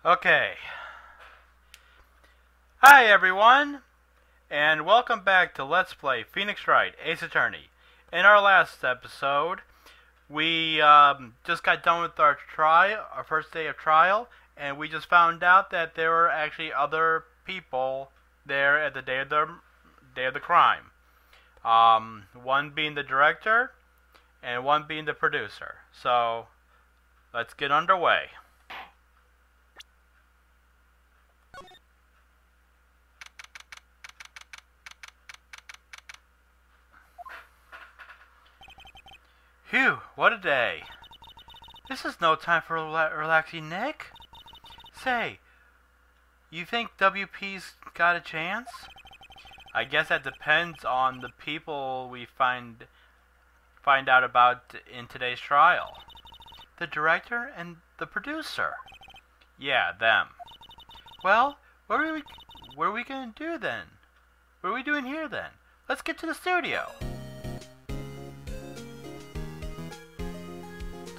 Okay. Hi everyone, and welcome back to Let's Play Phoenix Wright, Ace Attorney. In our last episode, we just got done with our first day of trial, and we just found out that there were actually other people there at the day of the crime. One being the director, and one being the producer. So, let's get underway. Phew, what a day. This is no time for relaxing, Nick. Say, you think WP's got a chance? I guess that depends on the people we find out about in today's trial. The director and the producer. Yeah, them. Well, what are we gonna do then? What are we doing here then? Let's get to the studio.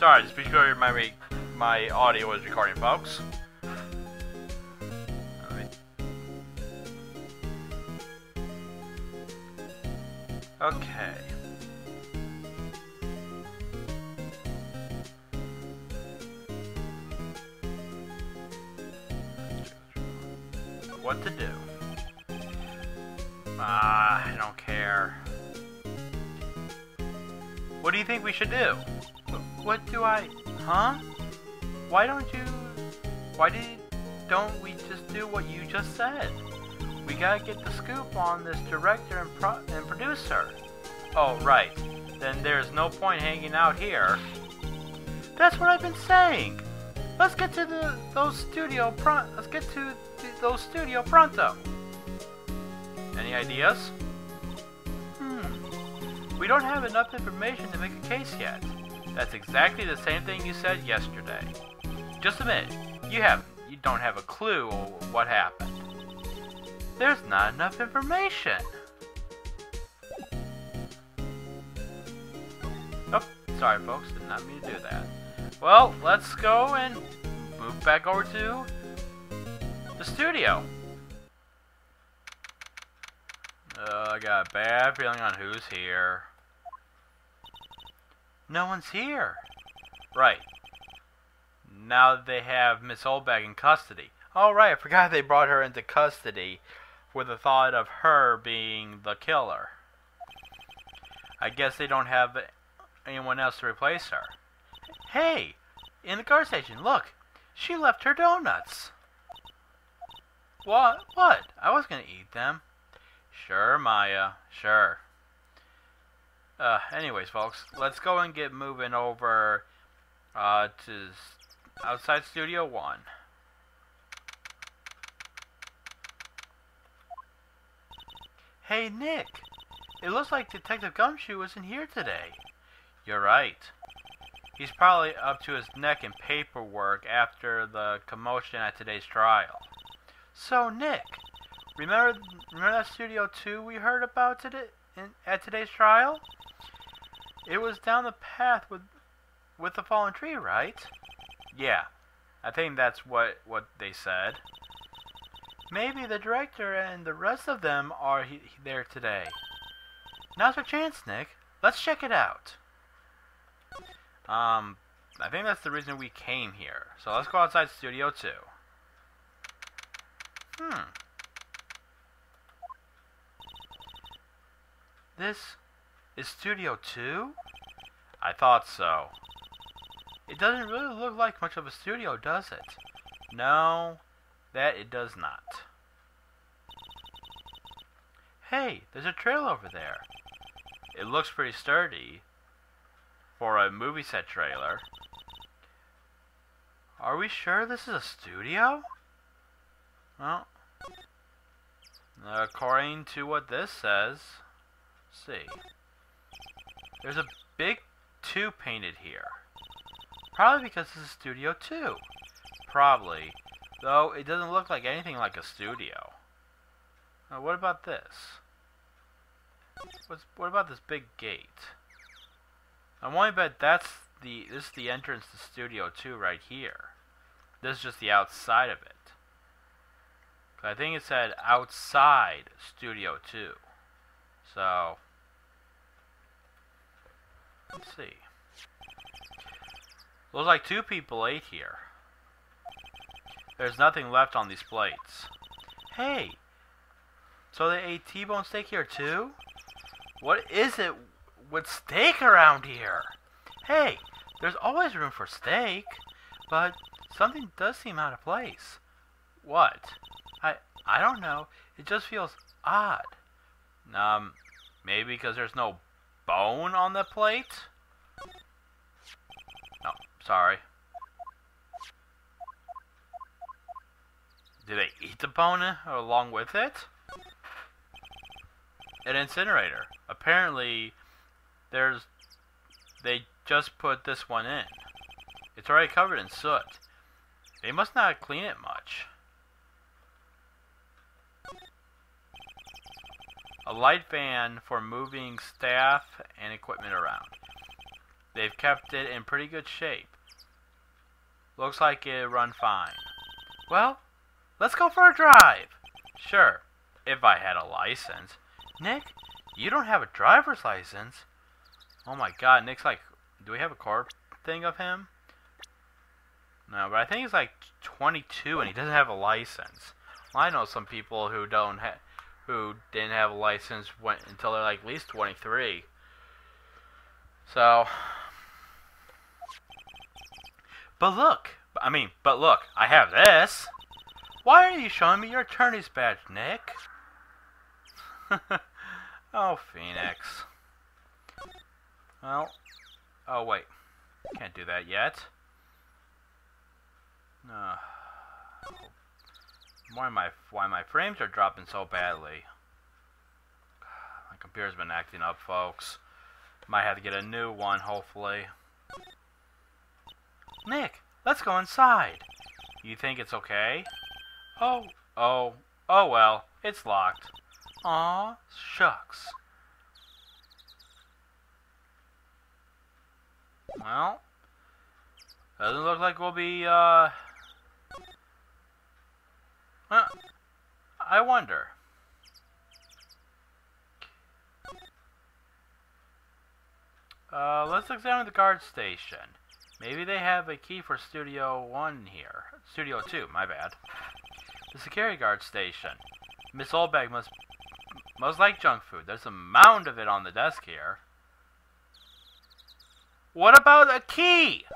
Sorry, just be sure my audio is recording, folks. Okay. What to do? I don't care. What do you think we should do? What do I... Huh? Don't we just do what you just said? We gotta get the scoop on this director and producer. Oh, right. Then there's no point hanging out here. That's what I've been saying. Let's get to those studio pronto. Any ideas? We don't have enough information to make a case yet. That's exactly the same thing you said yesterday. Just a minute. You don't have a clue what happened. There's not enough information. Oh, sorry folks, did not mean to do that. Well, let's go and move back over to the studio. I got a bad feeling on who's here. No one's here. Right. Now that they have Miss Oldbag in custody. Oh, right, I forgot they brought her into custody with the thought of her being the killer. I guess they don't have anyone else to replace her. Hey, in the guard station, look. She left her donuts. What? I was gonna eat them. Sure, Maya, sure. Anyways, folks, let's go and get moving over to outside Studio 1. Hey, Nick. It looks like Detective Gumshoe isn't here today. You're right. He's probably up to his neck in paperwork after the commotion at today's trial. So, Nick, remember that Studio 2 we heard about at today's trial? It was down the path with the fallen tree, right? Yeah, I think that's what they said. Maybe the director and the rest of them are there today. Now's our chance, Nick. Let's check it out. I think that's the reason we came here. So let's go outside Studio 2. This is Studio 2? I thought so. It doesn't really look like much of a studio, does it? No, that it does not. Hey, there's a trail over there. It looks pretty sturdy for a movie set trailer. Are we sure this is a studio? Well, according to what this says, let's see. There's a big 2 painted here. Probably because this is Studio 2. Probably. Though it doesn't look like anything like a studio. What about this? What about this big gate? I want to bet this is the entrance to Studio 2 right here. this is just the outside of it. 'Cause I think it said outside Studio 2. So, let's see. Looks like 2 people ate here. There's nothing left on these plates. Hey, so they ate T-bone steak here too? What is it with steak around here? Hey, there's always room for steak, but something does seem out of place. What? I don't know. It just feels odd. Maybe because there's no bone on the plate? No, sorry. Did they eat the bone along with it? An incinerator. Apparently, they just put this one in. It's already covered in soot. They must not clean it much. A light van for moving staff and equipment around. They've kept it in pretty good shape. Looks like it run fine. Well, let's go for a drive. Sure, if I had a license. Nick, you don't have a driver's license. Oh my god, Nick's like, do we have a car thing of him? No, but I think he's like 22 and he doesn't have a license. Well, I know some people who didn't have a license until they're like at least 23. So, but look, I have this. Why are you showing me your attorney's badge, Nick? Oh, Phoenix. Well, oh wait, can't do that yet. Why my frames are dropping so badly? My computer's been acting up, folks. Might have to get a new one, hopefully. Nick, let's go inside. You think it's okay? Oh well, it's locked. Aw, shucks. Well, doesn't look like we'll be, I wonder. Let's examine the guard station. Maybe they have a key for Studio 1 here. Studio 2, my bad. The security guard station. Miss Oldbag must like junk food. There's a mound of it on the desk here. What about a key?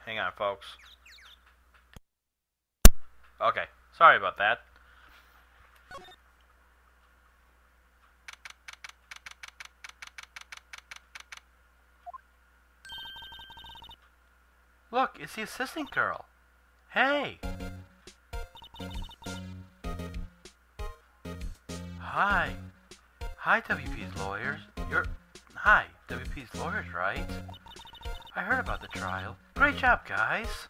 Hang on, folks. Okay, sorry about that. Look, it's the assistant girl. Hey! Hi. Hi, WP's lawyers. Hi, WP's lawyers, right? I heard about the trial. Great job, guys.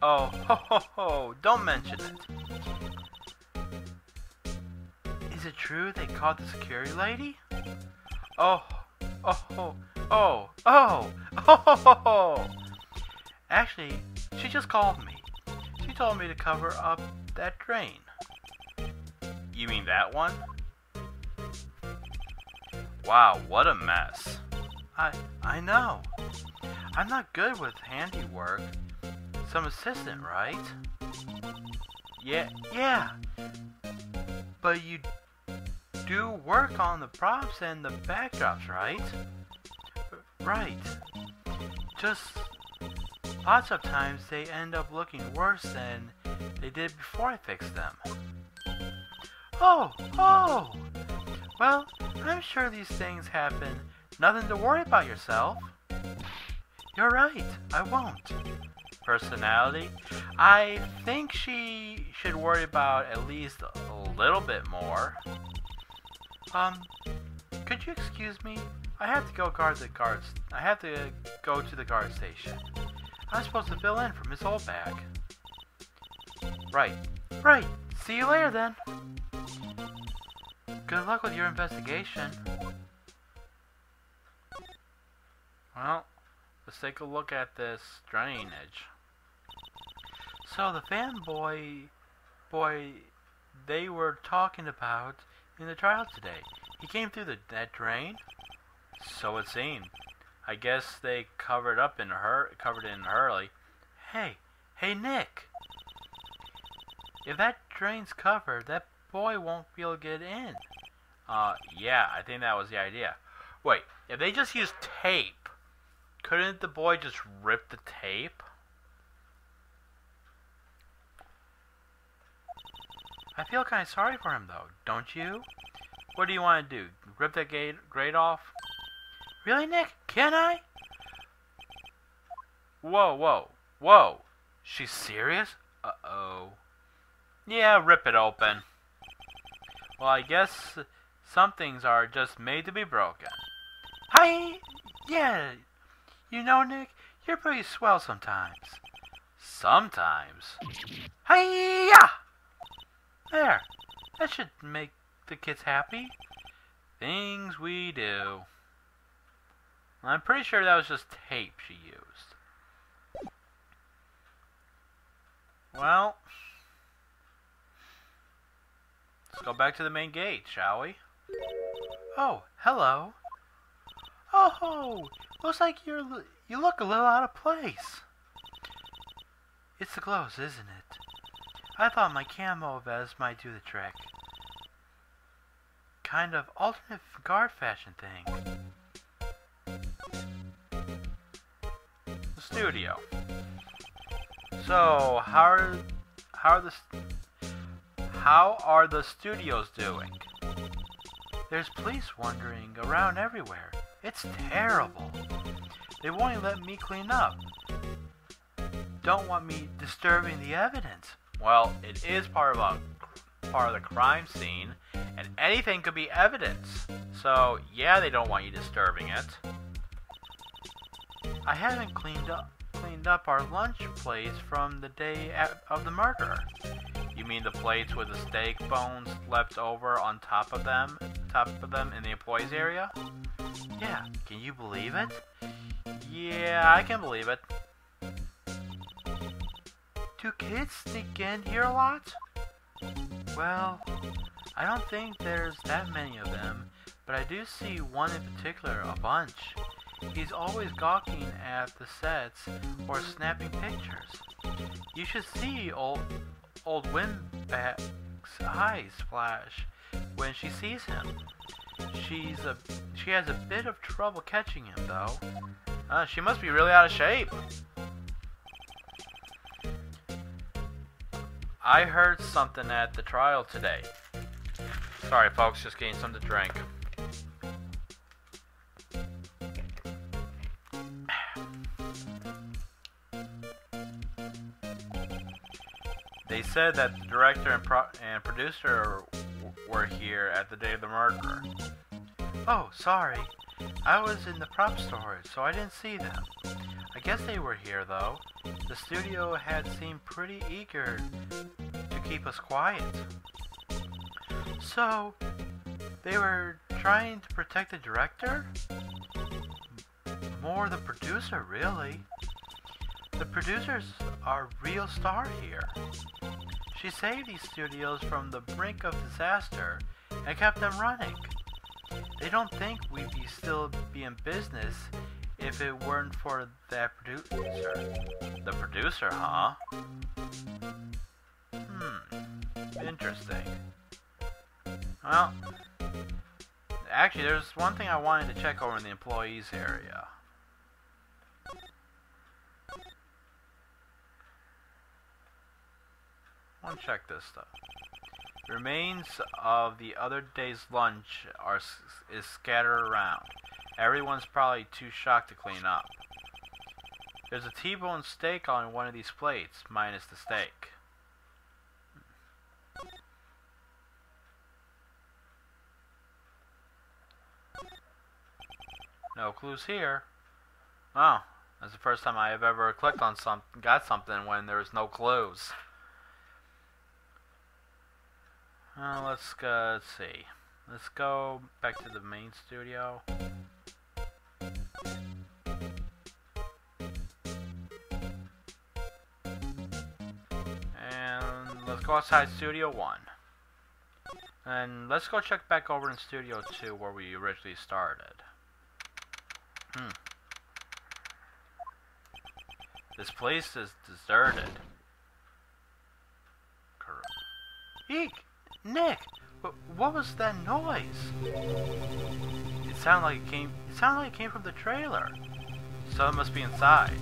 Oh, ho, don't mention it. Is it true they caught the security lady? Oh. Actually, she just called me. She told me to cover up that drain. You mean that one? Wow, what a mess. I know. I'm not good with handiwork. Some assistant, right? Yeah. But you do work on the props and the backdrops, right? Right. Just lots of times they end up looking worse than they did before I fixed them. Oh! Well, I'm sure these things happen. Nothing to worry about yourself. You're right, I won't. Personality? I think she should worry about at least a little bit more. Could you excuse me? I have to go to the guard station. I'm supposed to fill in for Miss Oldbag. Right. See you later then. Good luck with your investigation. Well, let's take a look at this drainage. So the fanboy they were talking about in the trial today, he came through that drain? So it seemed. I guess they covered it in a hurry. Hey Nick! If that drain's covered, that boy won't be able to get in. Yeah, I think that was the idea. Wait, if they just used tape, couldn't the boy just rip the tape? I feel kind of sorry for him, though, don't you? What do you want to do? Rip that grate off? Really, Nick? Can I? Whoa. She's serious? Uh-oh. Yeah, rip it open. Well, I guess some things are just made to be broken. Hi! Yeah. You know, Nick, you're pretty swell sometimes. Sometimes? Hi-ya! There. That should make the kids happy. Things we do. I'm pretty sure that was just tape she used. Well, let's go back to the main gate, shall we? Oh, hello. Oh, looks like you look a little out of place. It's the clothes, isn't it? I thought my camo vest might do the trick. Kind of alternate guard fashion thing. The studio. So, how are the studios doing? There's police wandering around everywhere. It's terrible. They won't even let me clean up. Don't want me disturbing the evidence. Well, it is part of the crime scene, and anything could be evidence. So, yeah, they don't want you disturbing it. I haven't cleaned up our lunch plates from the day of the murder. You mean the plates with the steak bones left over on top of them in the employees area? Yeah, can you believe it? Yeah, I can believe it. Do kids sneak in here a lot? Well, I don't think there's that many of them, but I do see one in particular a bunch. He's always gawking at the sets or snapping pictures. You should see old Windback's eyes flash when she sees him. She has a bit of trouble catching him, though. She must be really out of shape. I heard something at the trial today. Sorry, folks, just getting something to drink. They said that the director and producer were here at the day of the murder. Oh, sorry. I was in the prop store, so I didn't see them. I guess they were here, though. The studio had seemed pretty eager to keep us quiet. So, they were trying to protect the director? More the producer, really. The producers are a real star here. She saved these studios from the brink of disaster and kept them running. They don't think we'd still be in business if it weren't for that producer. The producer, huh? Interesting. Well, actually, there's one thing I wanted to check over in the employees area. I want to check this stuff. The remains of the other day's lunch is scattered around. Everyone's probably too shocked to clean up. There's a T-bone steak on one of these plates, minus the steak. No clues here. Oh, that's the first time I have ever clicked on got something when there was no clues. Let's see. Let's go back to the main studio. go outside Studio 1. And let's go check back over in Studio 2 where we originally started. This place is deserted. Eek! Nick! What was that noise? It sounded like it came from the trailer. Someone must be inside.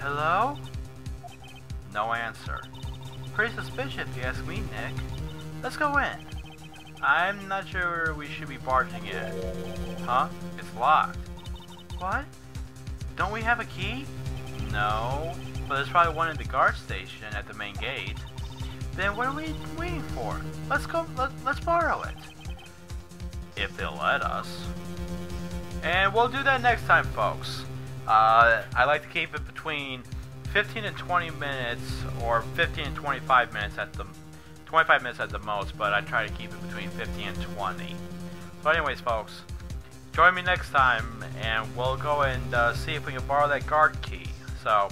Hello? No answer. Pretty suspicious if you ask me, Nick. Let's go in. I'm not sure we should be barging in. Huh? It's locked. What? Don't we have a key? No, but there's probably one in the guard station at the main gate. Then what are we waiting for? Let's go, let's borrow it. If they'll let us. And we'll do that next time, folks. I like to keep it between 15 and 20 minutes, or 15 and 25 minutes at the 25 minutes at the most, but I try to keep it between 15 and 20. So anyways, folks, join me next time, and we'll go and see if we can borrow that guard key. So,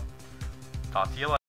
talk to you later.